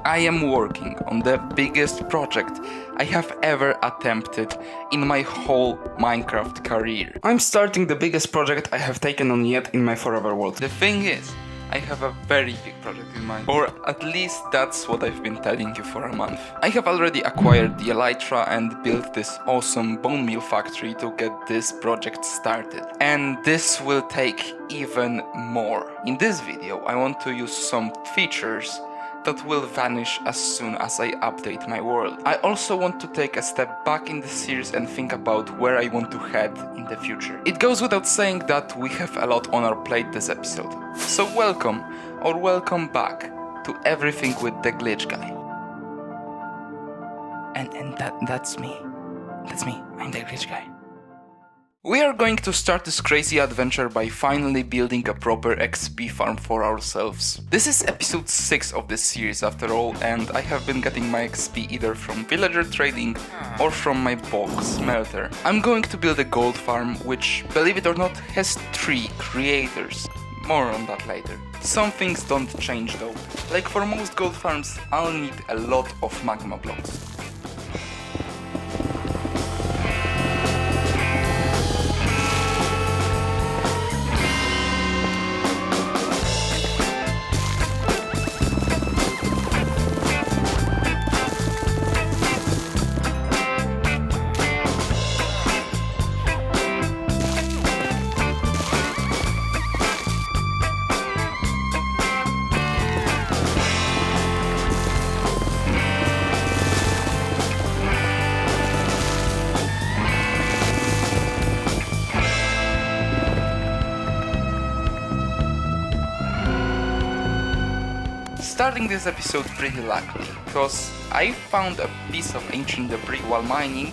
I am working on the biggest project I have ever attempted in my whole Minecraft career. I'm starting the biggest project I have taken on yet in my Forever World. The thing is, I have a very big project in mind, or at least that's what I've been telling you for a month. I have already acquired the Elytra and built this awesome bone meal factory to get this project started. And this will take even more. In this video, I want to use some features that will vanish as soon as I update my world. I also want to take a step back in the series and think about where I want to head in the future. It goes without saying that we have a lot on our plate this episode. So welcome, or welcome back, to Everything with the Glitch Guy. And that's me. That's me, I'm the Glitch Guy. We are going to start this crazy adventure by finally building a proper XP farm for ourselves. This is episode 6 of this series after all, and I have been getting my XP either from villager trading or from my bulk smelter. I'm going to build a gold farm which, believe it or not, has 3 creators. More on that later. Some things don't change though. Like for most gold farms, I'll need a lot of magma blocks. Starting this episode pretty luckily, because I found a piece of ancient debris while mining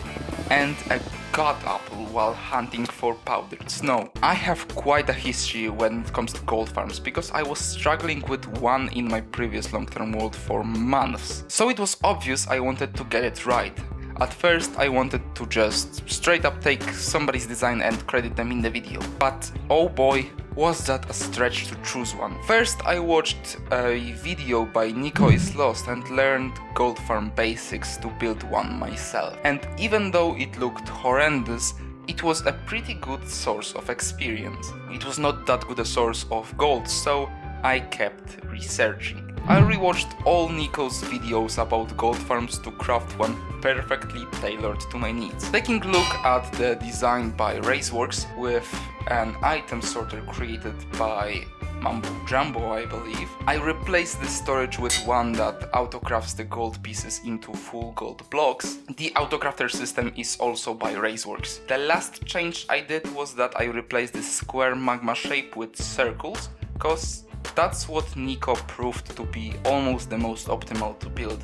and a god apple while hunting for powdered snow. I have quite a history when it comes to gold farms, because I was struggling with one in my previous long-term world for months. So it was obvious I wanted to get it right. At first I wanted to just straight up take somebody's design and credit them in the video, but oh boy, was that a stretch to choose one. First I watched a video by Nico is Lost and learned gold farm basics to build one myself. And even though it looked horrendous, it was a pretty good source of experience. It was not that good a source of gold, so I kept researching. I rewatched all Nico's videos about gold farms to craft one perfectly tailored to my needs. Taking a look at the design by Raceworks with an item sorter created by Mambo Jumbo, I believe, I replaced the storage with one that autocrafts the gold pieces into full gold blocks. The autocrafter system is also by Raceworks. The last change I did was that I replaced the square magma shape with circles, cause that's what Nico proved to be almost the most optimal to build,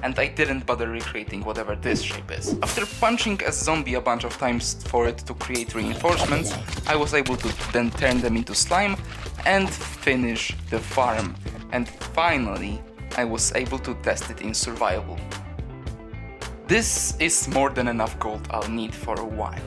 and I didn't bother recreating whatever this shape is. After punching a zombie a bunch of times for it to create reinforcements, I was able to then turn them into slime and finish the farm. And finally, I was able to test it in survival. This is more than enough gold I'll need for a while.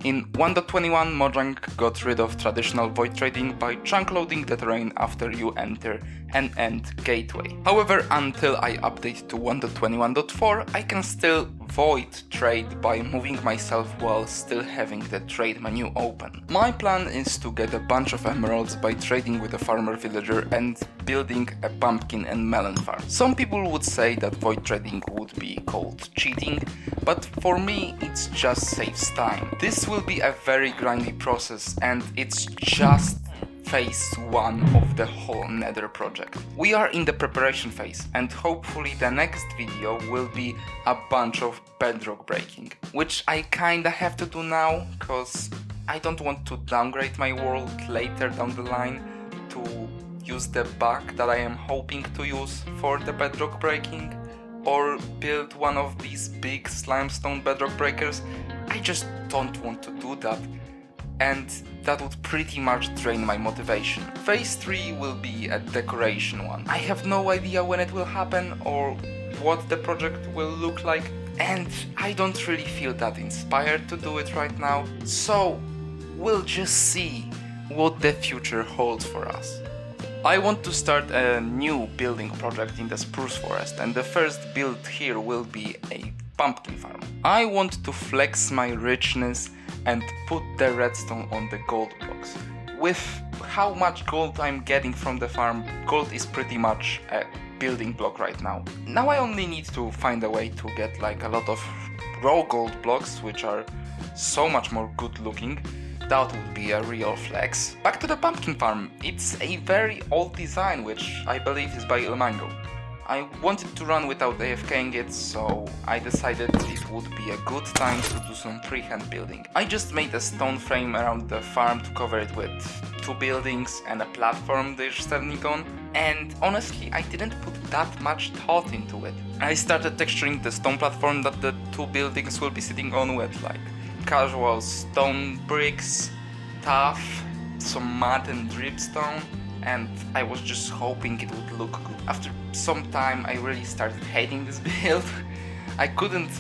In 1.21, Mojang got rid of traditional void trading by chunk loading the terrain after you enter an end gateway. However, until I update to 1.21.4, I can still void trade by moving myself while still having the trade menu open. My plan is to get a bunch of emeralds by trading with a farmer villager and building a pumpkin and melon farm. Some people would say that void trading would be called cheating, but for me it just saves time. This will be a very grindy process, and it's just phase 1 of the whole Nether project. We are in the preparation phase, and hopefully the next video will be a bunch of bedrock breaking, which I kinda have to do now, cause I don't want to downgrade my world later down the line to use the bug that I am hoping to use for the bedrock breaking, or build one of these big slimestone bedrock breakers. I just don't want to do that, and that would pretty much drain my motivation. Phase 3 will be a decoration one. I have no idea when it will happen or what the project will look like, and I don't really feel that inspired to do it right now, so we'll just see what the future holds for us. I want to start a new building project in the spruce forest, and the first build here will be a pumpkin farm. I want to flex my richness and put the redstone on the gold blocks. With how much gold I'm getting from the farm, gold is pretty much a building block right now. Now I only need to find a way to get like a lot of raw gold blocks, which are so much more good looking. That would be a real flex. Back to the pumpkin farm. It's a very old design, which I believe is by Ilmango. I wanted to run without AFKing it, so I decided it would be a good time to do some freehand building. I just made a stone frame around the farm to cover it with 2 buildings and a platform they're standing on, and honestly I didn't put that much thought into it. I started texturing the stone platform that the 2 buildings will be sitting on with, like casual stone bricks, tuff, some mud and dripstone, and I was just hoping it would look good. After some time I really started hating this build. I couldn't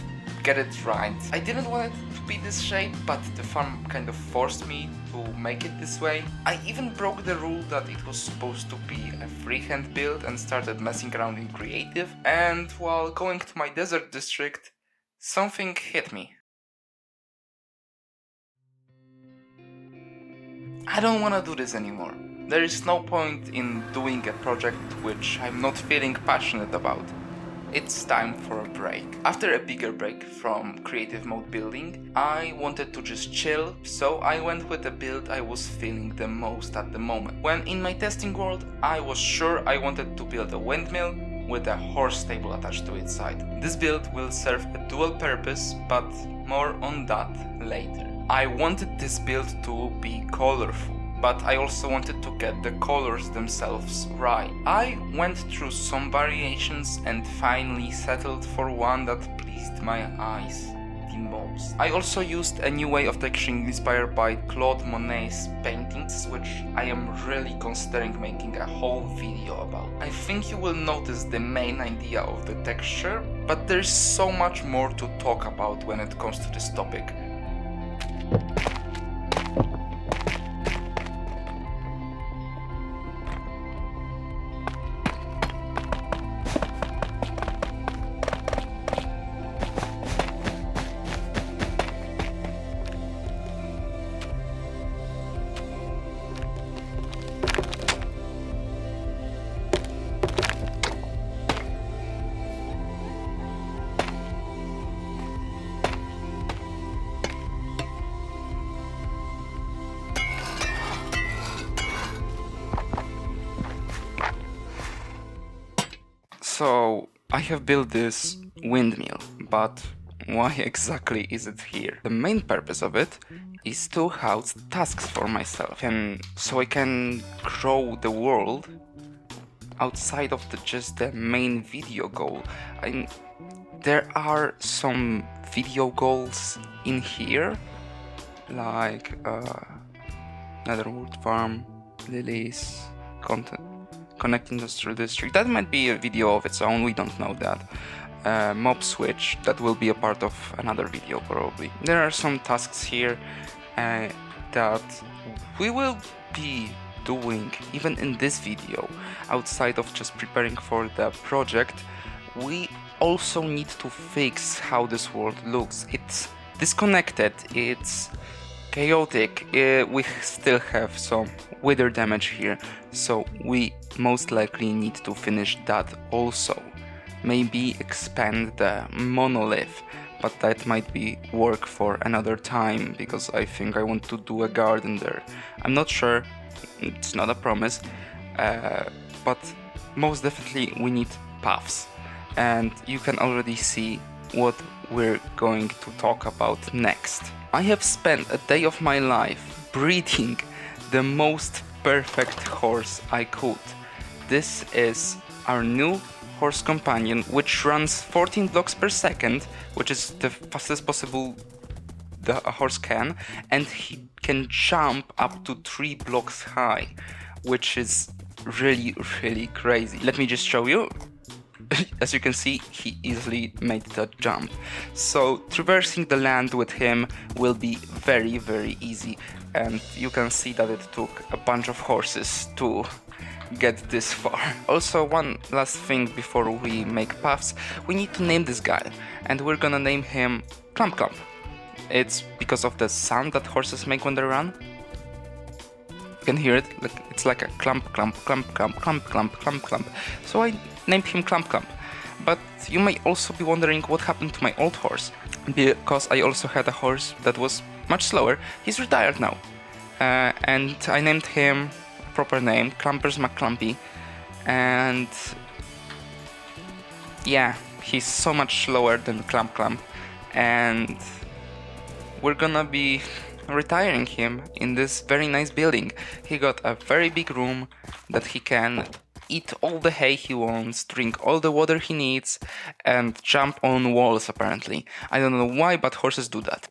get it right. I didn't want it to be this shape, but the farm kind of forced me to make it this way. I even broke the rule that it was supposed to be a freehand build and started messing around in creative, and while going to my desert district, something hit me. I don't want to do this anymore. There is no point in doing a project which I'm not feeling passionate about. It's time for a break. After a bigger break from creative mode building, I wanted to just chill, so I went with the build I was feeling the most at the moment. When in my testing world, I was sure I wanted to build a windmill with a horse stable attached to its side. This build will serve a dual purpose, but more on that later. I wanted this build to be colorful, but I also wanted to get the colors themselves right. I went through some variations and finally settled for one that pleased my eyes the most. I also used a new way of texturing inspired by Claude Monet's paintings, which I am really considering making a whole video about. I think you will notice the main idea of the texture, but there's so much more to talk about when it comes to this topic. So, I have built this windmill, but why exactly is it here? The main purpose of it is to house tasks for myself, and so I can grow the world outside of just the main video goal. There are some video goals in here, like Netherwood Farm, Lilies, Connect Industrial District. That might be a video of its own, we don't know that. Mob Switch, that will be a part of another video probably. There are some tasks here that we will be doing even in this video. Outside of just preparing for the project, we also need to fix how this world looks. It's disconnected, it's chaotic, we still have some wither damage here, so we most likely need to finish that also. Maybe expand the monolith, but that might be work for another time, because I think I want to do a garden there. I'm not sure, it's not a promise, but most definitely we need paths, and you can already see what we're going to talk about next. I have spent a day of my life breeding the most perfect horse I could. This is our new horse companion, which runs 14 blocks per second, which is the fastest possible a horse can, and he can jump up to 3 blocks high, which is really crazy. Let me just show you. as you can see, he easily made that jump. So traversing the land with him will be very, very easy. And you can see that it took a bunch of horses to get this far. Also, one last thing before we make paths, we need to name this guy, and we're gonna name him Clump Clump. It's because of the sound that horses make when they run. You can hear it, it's like a clump, clump, clump, clump, clump, clump, clump, clump. So I named him Clump Clump. But you may also be wondering what happened to my old horse, because I also had a horse that was much slower. He's retired now, and I named him proper name, Clumpers McClumpy, and yeah, he's so much slower than Clump Clump, and we're gonna be retiring him in this very nice building. He got a very big room that he can eat all the hay he wants, drink all the water he needs, and jump on walls apparently. I don't know why, but horses do that.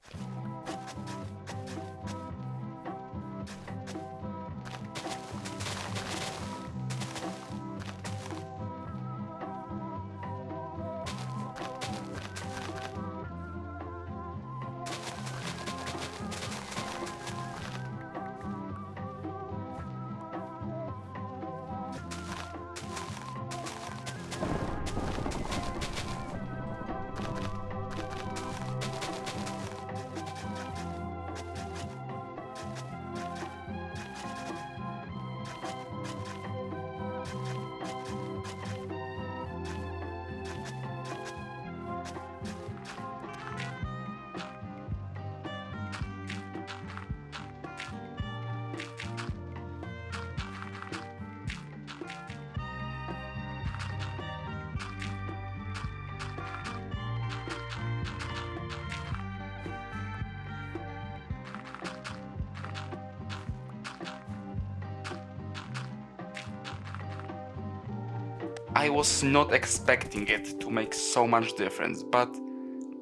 I was not expecting it to make so much difference, but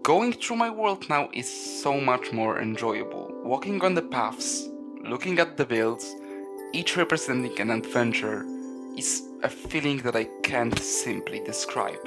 going through my world now is so much more enjoyable. Walking on the paths, looking at the builds, each representing an adventure, is a feeling that I can't simply describe.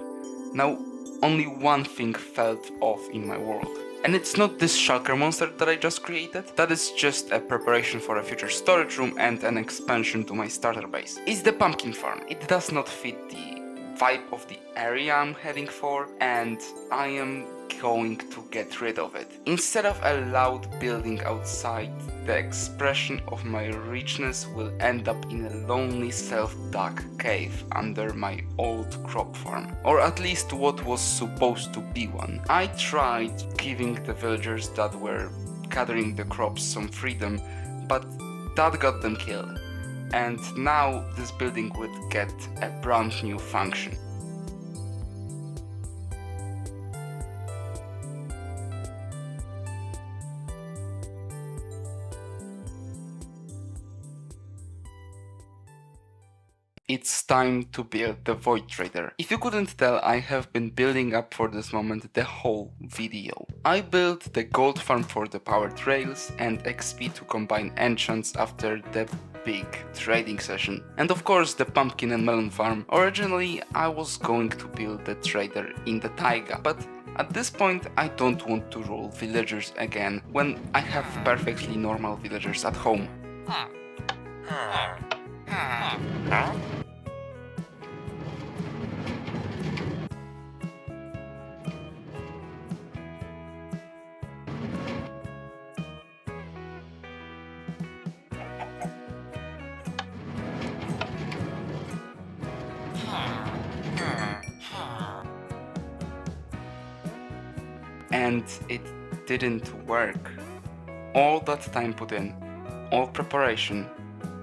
Now, only one thing felt off in my world. And it's not this shulker monster that I just created, that is just a preparation for a future storage room and an expansion to my starter base. It's the pumpkin farm. It does not fit the vibe of the area I'm heading for, and I am going to get rid of it. Instead of a loud building outside, the expression of my richness will end up in a lonely self-dug cave under my old crop farm. Or at least what was supposed to be one. I tried giving the villagers that were gathering the crops some freedom, but that got them killed. And now this building would get a brand new function. It's time to build the Void Trader. If you couldn't tell, I have been building up for this moment the whole video. I built the gold farm for the powered rails and XP to combine enchants after the big trading session. And of course the pumpkin and melon farm. Originally I was going to build the trader in the taiga, but at this point I don't want to rule villagers again when I have perfectly normal villagers at home. And it didn't work. All that time put in, all preparation,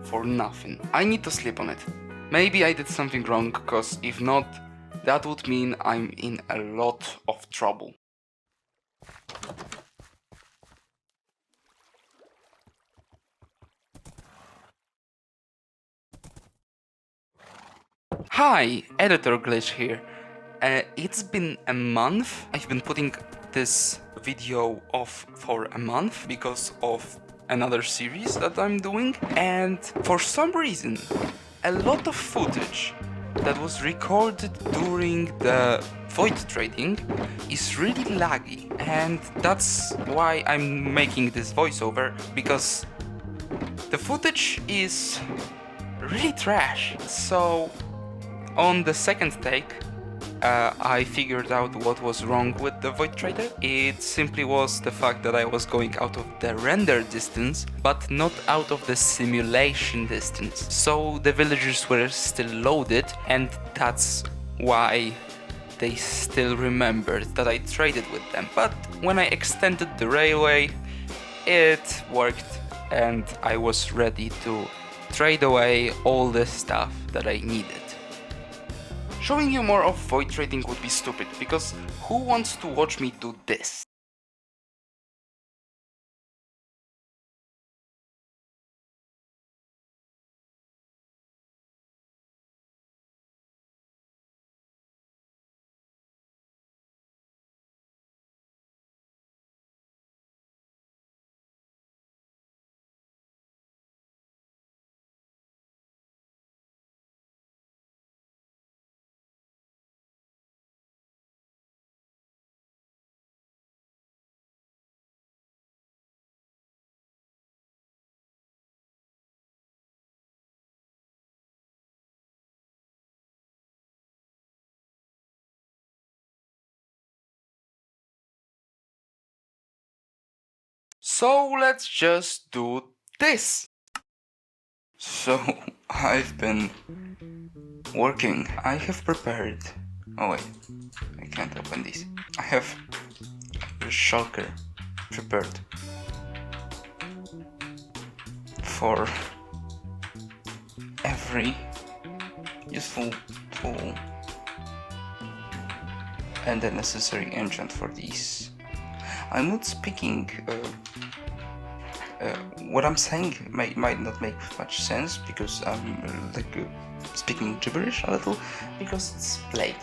for nothing. I need to sleep on it. Maybe I did something wrong, cause if not, that would mean I'm in a lot of trouble. Hi, Editor Glitch here. It's been a month. I've been putting this video off for a month because of another series that I'm doing, and for some reason a lot of footage that was recorded during the void trading is really laggy, and that's why I'm making this voiceover, because the footage is really trash. So on the second take, I figured out what was wrong with the Void Trader. It simply was the fact that I was going out of the render distance, but not out of the simulation distance. So the villagers were still loaded, and that's why they still remembered that I traded with them. But when I extended the railway, it worked, and I was ready to trade away all the stuff that I needed. Showing you more of void trading would be stupid, because who wants to watch me do this? So let's just do this. So I've been working. I have prepared. Oh wait, I can't open these. I have a shulker prepared for every useful tool and the necessary enchant for these. I'm not speaking. What I'm saying might not make much sense, because I'm speaking gibberish a little, because it's late.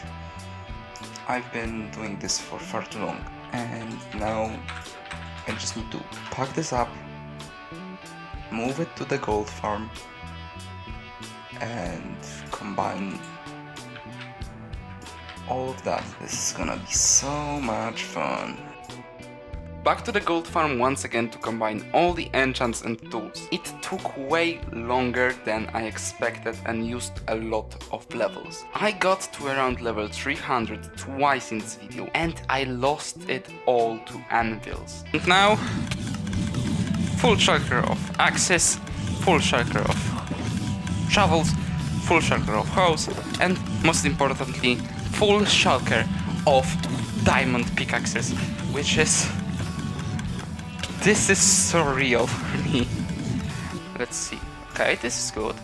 I've been doing this for far too long, and now I just need to pack this up, move it to the gold farm, and combine all of that. This is gonna be so much fun. Back to the gold farm once again to combine all the enchants and tools. It took way longer than I expected and used a lot of levels. I got to around level 300 twice in this video, and I lost it all to anvils. And now, full shulker of axes, full shulker of shovels, full shulker of hoes, and most importantly, full shulker of diamond pickaxes, which is... this is surreal for me. Let's see. Okay, this is good.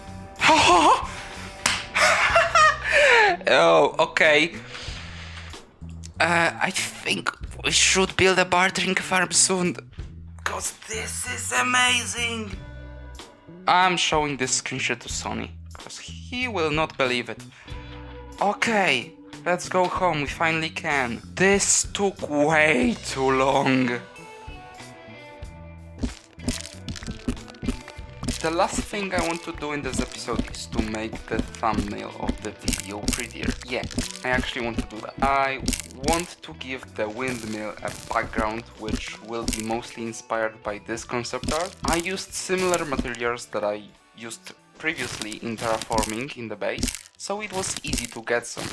Oh, okay. I think we should build a bartering farm soon, because this is amazing. I'm showing this screenshot to Sonny, because he will not believe it. Okay, let's go home, we finally can. This took way too long. The last thing I want to do in this episode is to make the thumbnail of the video prettier. Yeah, I actually want to do that. I want to give the windmill a background which will be mostly inspired by this concept art. I used similar materials that I used previously in terraforming in the base, so it was easy to get some.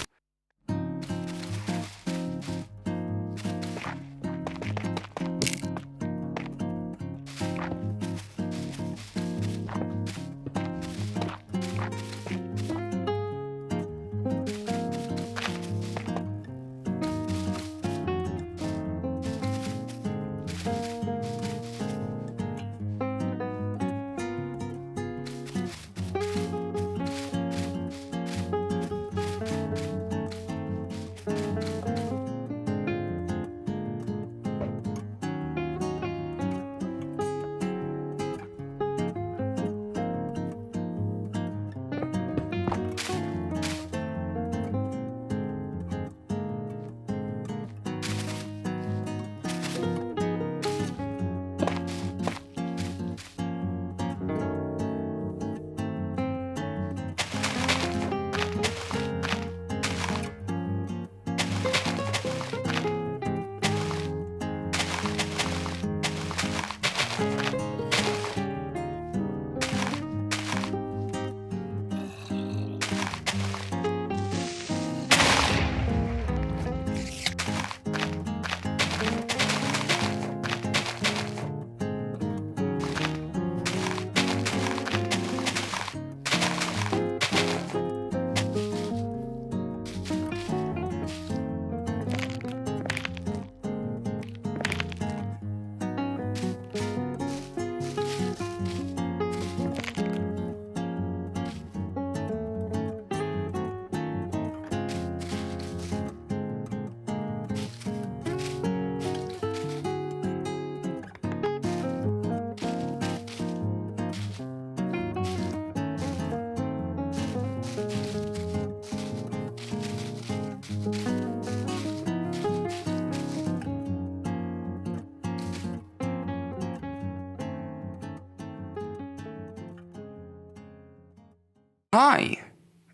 Hi,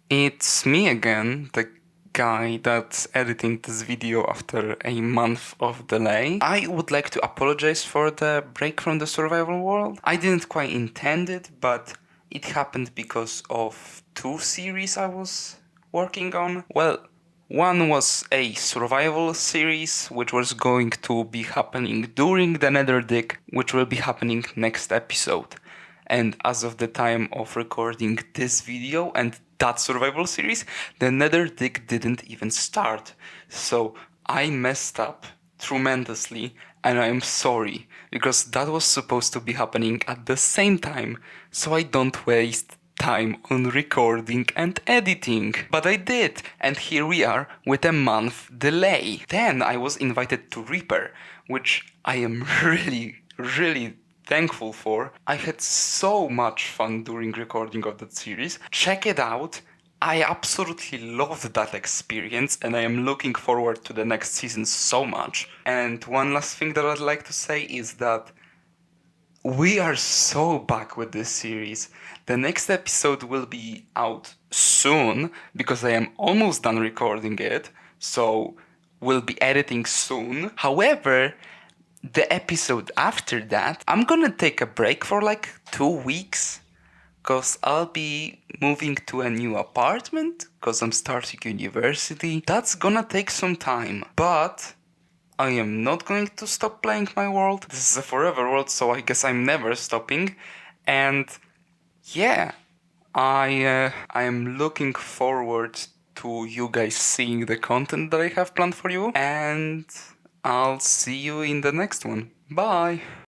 it's me again, the guy that's editing this video after a month of delay. I would like to apologize for the break from the survival world. I didn't quite intend it, but it happened because of two series I was working on. Well, one was a survival series, which was going to be happening during the Netherdick, which will be happening next episode. And as of the time of recording this video and that survival series, the Netherdick didn't even start. So I messed up tremendously and I'm sorry because that was supposed to be happening at the same time so I don't waste time on recording and editing. But I did, and here we are with a month delay. Then I was invited to Reaper, which I am really thankful for. I had so much fun during recording of that series. Check it out. I absolutely loved that experience and I am looking forward to the next season so much. And one last thing that I'd like to say is that we are so back with this series. The next episode will be out soon because I am almost done recording it, so we'll be editing soon. However, the episode after that, I'm gonna take a break for like 2 weeks because I'll be moving to a new apartment because I'm starting university. That's gonna take some time, but I am not going to stop playing my world. This is a forever world, so I guess I'm never stopping. And yeah, I am looking forward to you guys seeing the content that I have planned for you. And I'll see you in the next one. Bye!